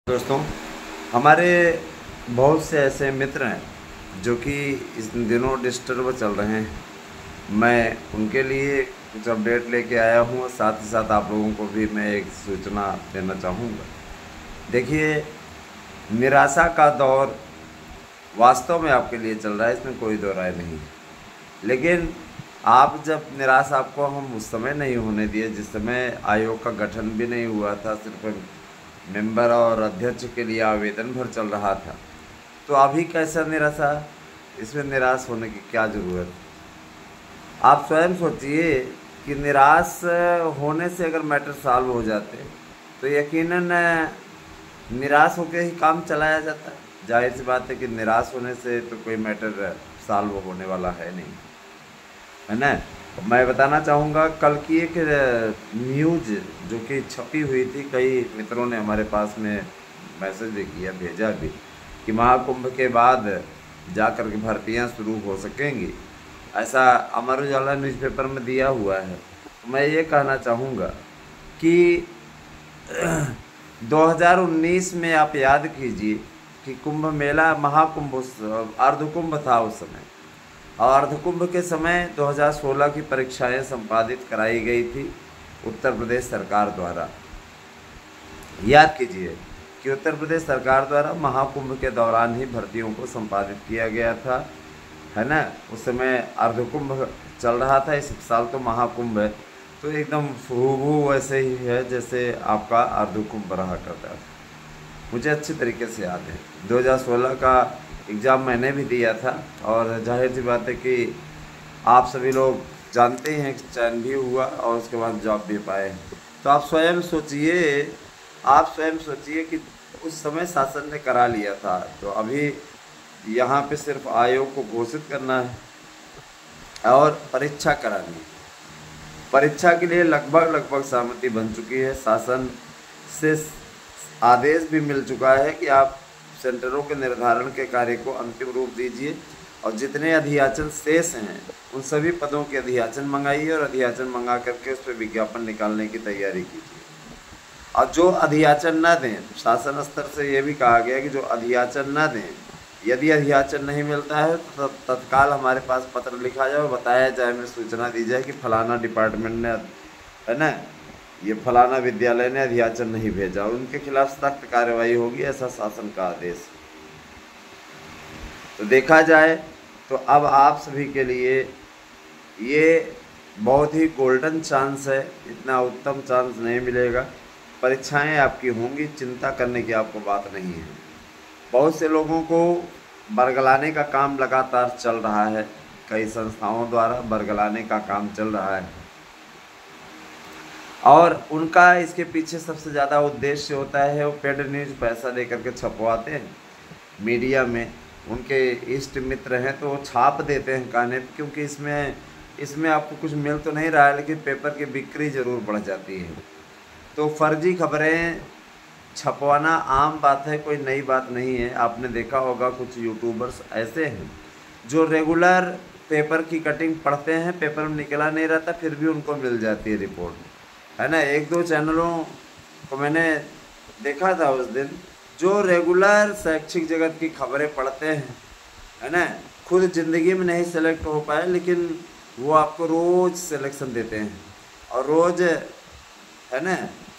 दोस्तों, हमारे बहुत से ऐसे मित्र हैं जो कि इस दिनों डिस्टर्ब चल रहे हैं। मैं उनके लिए कुछ अपडेट लेके आया हूँ और साथ ही साथ आप लोगों को भी मैं एक सूचना देना चाहूँगा। देखिए, निराशा का दौर वास्तव में आपके लिए चल रहा है, इसमें कोई दो राय नहीं है। लेकिन आप जब निराश आपको हम उस समय नहीं होने दिए जिस समय आयोग का गठन भी नहीं हुआ था, सिर्फ मेंबर और अध्यक्ष के लिए आवेदन भर चल रहा था, तो अभी कैसा निराशा? इसमें निराश होने की क्या ज़रूरत? आप स्वयं सोचिए कि निराश होने से अगर मैटर सॉल्व हो जाते तो यकीनन निराश होकर ही काम चलाया जाता। जाहिर सी बात है कि निराश होने से तो कोई मैटर सॉल्व होने वाला है नहीं, है ना। मैं बताना चाहूँगा कल की एक न्यूज़ जो कि छपी हुई थी, कई मित्रों ने हमारे पास में मैसेज भी किया, भेजा भी कि महाकुंभ के बाद जाकर के भर्तियाँ शुरू हो सकेंगी, ऐसा अमर उजाला न्यूज़पेपर में दिया हुआ है। मैं ये कहना चाहूँगा कि 2019 में आप याद कीजिए कि कुंभ मेला, महाकुंभ, अर्धकुंभ था उस समय, और अर्धकुंभ के समय 2016 की परीक्षाएं संपादित कराई गई थी उत्तर प्रदेश सरकार द्वारा। याद कीजिए कि उत्तर प्रदेश सरकार द्वारा महाकुंभ के दौरान ही भर्तियों को संपादित किया गया था, है ना। उस समय अर्धकुंभ चल रहा था, इस साल तो महाकुंभ है, तो एकदम हूबहू वैसे ही है जैसे आपका अर्धकुंभ रहा करता था। मुझे अच्छी तरीके से याद है, 2016 का एग्ज़ाम मैंने भी दिया था, और जाहिर सी बात है कि आप सभी लोग जानते हैं कि चयन भी हुआ और उसके बाद जॉब भी पाए। तो आप स्वयं सोचिए कि उस समय शासन ने करा लिया था, तो अभी यहाँ पे सिर्फ आयोग को घोषित करना है और परीक्षा करानी है। परीक्षा के लिए लगभग सहमति बन चुकी है, शासन से आदेश भी मिल चुका है कि आप सेंटरों के निर्धारण के कार्य को अंतिम रूप दीजिए और जितने अधियाचन शेष हैं उन सभी पदों के अधियाचन मंगाइए और अधियाचन मंगा करके उस पर विज्ञापन निकालने की तैयारी कीजिए। और जो अधियाचन न दें, शासन स्तर से ये भी कहा गया कि जो अधियाचन न दें, यदि अधियाचन नहीं मिलता है तो तत्काल हमारे पास पत्र लिखा जाए और बताया जाए, हमें सूचना दी जाए कि फलाना डिपार्टमेंट ने, है ना, ये फलाना विद्यालय ने अधियाचन नहीं भेजा, उनके खिलाफ सख्त कार्रवाई होगी, ऐसा शासन का आदेश। तो देखा जाए तो अब आप सभी के लिए ये बहुत ही गोल्डन चांस है, इतना उत्तम चांस नहीं मिलेगा। परीक्षाएं आपकी होंगी, चिंता करने की आपको बात नहीं है। बहुत से लोगों को बरगलाने का काम लगातार चल रहा है, कई संस्थाओं द्वारा बरगलाने का काम चल रहा है, और उनका इसके पीछे सबसे ज़्यादा उद्देश्य होता है, वो पेड न्यूज़ पैसा दे करके छपवाते हैं मीडिया में। उनके इष्ट मित्र हैं तो वो छाप देते हैं कहने, क्योंकि इसमें आपको कुछ मिल तो नहीं रहा है, लेकिन पेपर की बिक्री ज़रूर बढ़ जाती है। तो फर्जी खबरें छपवाना आम बात है, कोई नई बात नहीं है। आपने देखा होगा कुछ यूट्यूबर्स ऐसे हैं जो रेगुलर पेपर की कटिंग पढ़ते हैं, पेपर में निकला नहीं रहता, फिर भी उनको मिल जाती है रिपोर्ट, है ना। एक दो चैनलों को मैंने देखा था उस दिन, जो रेगुलर शैक्षिक जगत की खबरें पढ़ते हैं, है ना, खुद ज़िंदगी में नहीं सेलेक्ट हो पाए, लेकिन वो आपको रोज़ सिलेक्शन देते हैं और रोज़, है ना,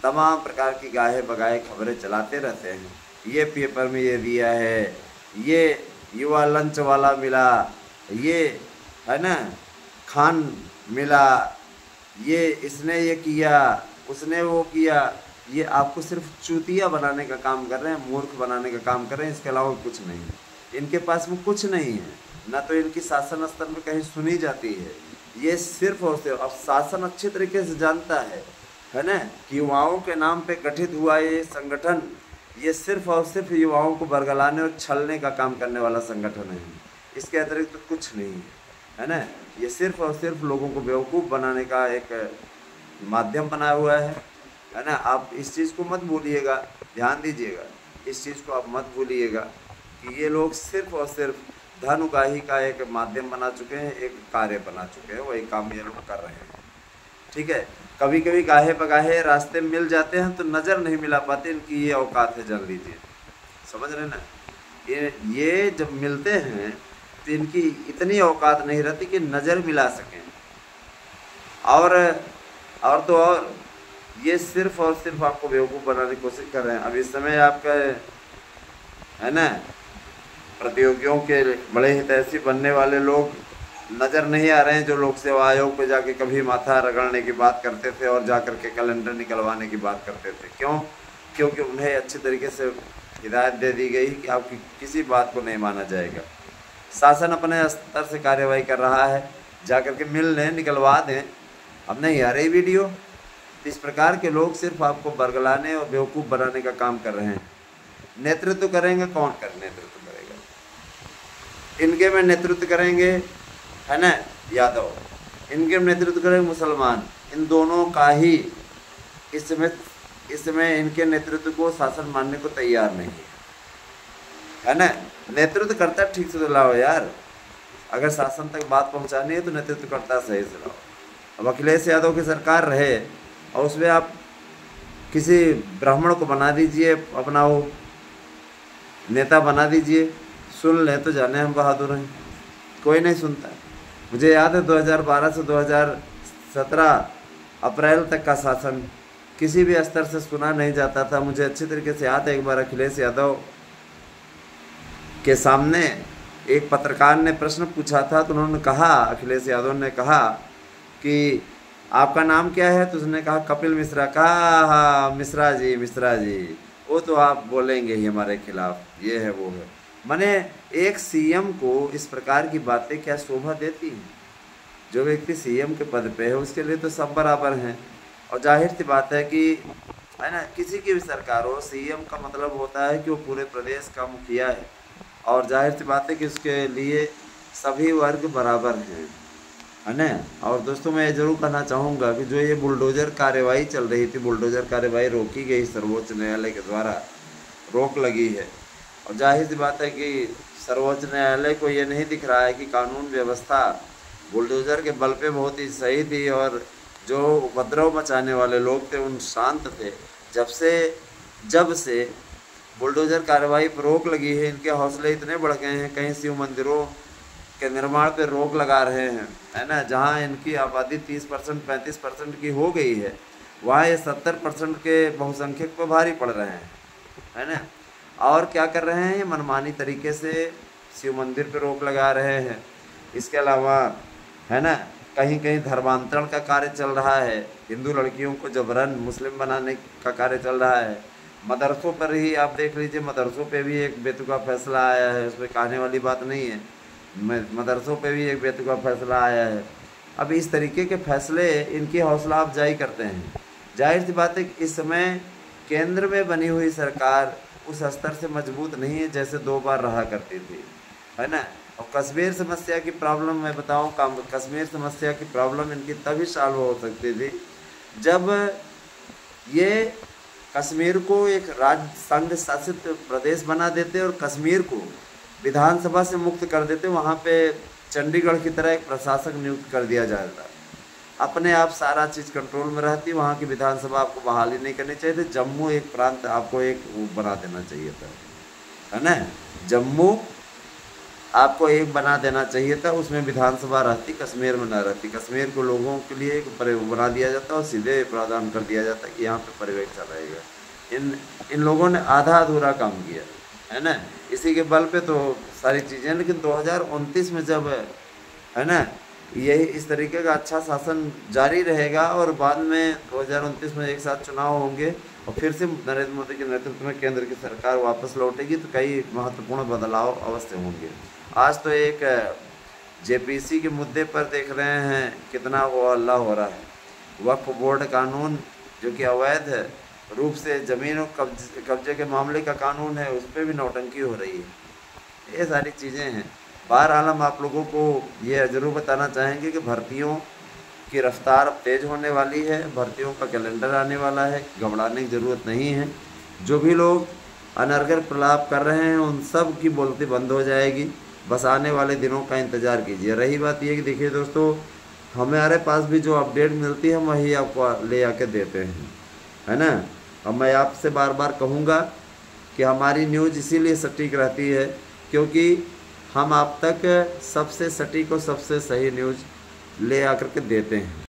तमाम प्रकार की गाहे बगाहे खबरें चलाते रहते हैं। ये पेपर में ये दिया है, ये युवा लंच वाला मिला, ये, है ना, खान मिला, ये इसने ये किया, उसने वो किया। ये आपको सिर्फ चूतिया बनाने का काम कर रहे हैं, मूर्ख बनाने का काम कर रहे हैं, इसके अलावा कुछ नहीं है। इनके पास में कुछ नहीं है, ना तो इनकी शासन स्तर में कहीं सुनी जाती है। ये सिर्फ और सिर्फ, अब शासन अच्छी तरीके से जानता है ना, कि युवाओं के नाम पे गठित हुआ ये संगठन, ये सिर्फ और सिर्फ युवाओं को बरगलाने और छलने का काम करने वाला संगठन है, इसके अतिरिक्त तो कुछ नहीं है ना। ये सिर्फ और सिर्फ लोगों को बेवकूफ़ बनाने का एक माध्यम बनाया हुआ है ना। आप इस चीज़ को मत भूलिएगा, ध्यान दीजिएगा, इस चीज़ को आप मत भूलिएगा कि ये लोग सिर्फ और सिर्फ धन उगाही का एक माध्यम बना चुके हैं, एक कार्य बना चुके हैं, वही काम ये लोग कर रहे हैं। ठीक है, कभी कभी गाहे बगाहे रास्ते में मिल जाते हैं तो नज़र नहीं मिला पाते, इनकी ये औकात है, जान लीजिए। समझ रहे ना, ये जब मिलते हैं तो इनकी इतनी औकात नहीं रहती कि नज़र मिला सकें। और तो और ये सिर्फ और सिर्फ आपको बेवकूफ़ बनाने की कोशिश कर रहे हैं। अब इस समय आपका है ना, प्रतियोगियों के बड़े हितैषी बनने वाले लोग नज़र नहीं आ रहे हैं, जो लोक सेवा आयोग पे जाके कभी माथा रगड़ने की बात करते थे और जा करके कैलेंडर निकलवाने की बात करते थे। क्यों? क्योंकि उन्हें अच्छी तरीके से हिदायत दे दी गई कि आपकी किसी बात को नहीं माना जाएगा। शासन अपने स्तर से कार्यवाही कर रहा है, जा करके मिल लें, निकलवा दें। अब नहीं आ रही वीडियो। इस प्रकार के लोग सिर्फ आपको बरगलाने और बेवकूफ़ बनाने का काम कर रहे हैं। नेतृत्व करेंगे कौन नेतृत्व करेगा? इनके में नेतृत्व करेंगे, है ना, यादव, इनके में नेतृत्व करेंगे मुसलमान। इन दोनों का ही इस समय इनके नेतृत्व को शासन मानने को तैयार नहीं है ना। नेतृत्व करता ठीक से तो लाओ यार, अगर शासन तक बात पहुंचानी है तो नेतृत्व करता सही से लाओ। अब अखिलेश यादव की सरकार रहे और उसमें आप किसी ब्राह्मण को बना दीजिए, अपना वो नेता बना दीजिए, सुन लें तो जाने हम बहादुर हैं। कोई नहीं सुनता। मुझे याद है 2012 से 2017 अप्रैल तक का शासन किसी भी स्तर से सुना नहीं जाता था। मुझे अच्छी तरीके से याद है, एक बार अखिलेश यादव के सामने एक पत्रकार ने प्रश्न पूछा था, तो उन्होंने कहा, अखिलेश यादव ने कहा कि आपका नाम क्या है? तो उसने कहा कपिल मिश्रा। कहा हाँ मिश्रा जी, वो तो आप बोलेंगे ही हमारे खिलाफ, ये है वो है। माने एक सीएम को इस प्रकार की बातें क्या शोभा देती हैं? जो व्यक्ति सीएम के पद पे है उसके लिए तो सब बराबर हैं। और जाहिर सी बात है कि, है ना, किसी की भी सरकार हो, सीएम का मतलब होता है कि वो पूरे प्रदेश का मुखिया है। और जाहिर सी बात है कि उसके लिए सभी वर्ग बराबर हैं, है ना। और दोस्तों मैं ज़रूर कहना चाहूँगा कि जो ये बुलडोज़र कार्यवाही चल रही थी, बुलडोज़र कार्यवाही रोकी गई, सर्वोच्च न्यायालय के द्वारा रोक लगी है। और जाहिर सी बात है कि सर्वोच्च न्यायालय को ये नहीं दिख रहा है कि कानून व्यवस्था बुलडोज़र के बल पे बहुत ही सही थी, और जो उपद्रव मचाने वाले लोग थे उन शांत थे। जब से बुलडोज़र कार्रवाई पर रोक लगी है, इनके हौसले इतने बढ़ गए हैं। कहीं शिव मंदिरों के निर्माण पर रोक लगा रहे हैं, है ना। जहां इनकी आबादी 30% 35% की हो गई है, वहाँ ये 70% के बहुसंख्यक पर भारी पड़ रहे हैं, है ना। और क्या कर रहे हैं? ये मनमानी तरीके से शिव मंदिर पर रोक लगा रहे हैं। इसके अलावा, है ना, कहीं कहीं धर्मांतरण का कार्य चल रहा है, हिंदू लड़कियों को जबरन मुस्लिम बनाने का कार्य चल रहा है। मदरसों पर ही आप देख लीजिए, मदरसों पे भी एक बेतुका फैसला आया है, उसमें कहने वाली बात नहीं है। मदरसों पे भी एक बेतुका फैसला आया है। अब इस तरीके के फैसले इनकी हौसला अफजाई करते हैं। जाहिर सी बात है कि इस समय केंद्र में बनी हुई सरकार उस स्तर से मजबूत नहीं है जैसे 2 बार रहा करती थी, है ना। और कश्मीर समस्या की प्रॉब्लम मैं बताऊँ, कश्मीर समस्या की प्रॉब्लम इनकी तभी सॉल्व हो सकती थी जब ये कश्मीर को एक राज्य संघ शासित प्रदेश बना देते और कश्मीर को विधानसभा से मुक्त कर देते। वहाँ पे चंडीगढ़ की तरह एक प्रशासक नियुक्त कर दिया जाता, अपने आप सारा चीज़ कंट्रोल में रहती। वहाँ की विधानसभा आपको बहाली नहीं करनी चाहिए थी। जम्मू एक प्रांत आपको एक बना देना चाहिए था, है ना। जम्मू आपको एक बना देना चाहिए था, उसमें विधानसभा रहती, कश्मीर में न रहती। कश्मीर को लोगों के लिए एक बना दिया जाता और सीधे प्रावधान कर दिया जाता कि यहाँ पे पर्यवेक्षण रहेगा। इन लोगों ने आधा अधूरा काम किया, है ना। इसी के बल पे तो सारी चीज़ें। लेकिन 2029 में जब, है ना, यही इस तरीके का अच्छा शासन जारी रहेगा और बाद में 2029 में एक साथ चुनाव होंगे और फिर से नरेंद्र मोदी के नेतृत्व में केंद्र की सरकार वापस लौटेगी, तो कई महत्वपूर्ण बदलाव अवश्य होंगे। आज तो एक जेपीसी के मुद्दे पर देख रहे हैं कितना वो हल्ला हो रहा है। वक्फ बोर्ड कानून जो कि अवैध रूप से ज़मीन और कब्जे के मामले का कानून है, उस पर भी नौटंकी हो रही है। ये सारी चीज़ें हैं। बहरहाल हम आप लोगों को ये ज़रूर बताना चाहेंगे कि भर्तियों की रफ्तार तेज़ होने वाली है, भर्तियों का कैलेंडर आने वाला है, घबराने की ज़रूरत नहीं है। जो भी लोग अनर्गल प्रलाप कर रहे हैं उन सब की बोलती बंद हो जाएगी। बस आने वाले दिनों का इंतज़ार कीजिए। रही बात ये कि देखिए दोस्तों, हमारे पास भी जो अपडेट मिलती है वही आपको ले आके देते हैं, है ना। और मैं आपसे बार बार कहूँगा कि हमारी न्यूज़ इसीलिए सटीक रहती है क्योंकि हम आप तक सबसे सटीक और सबसे सही न्यूज़ ले आकर के देते हैं।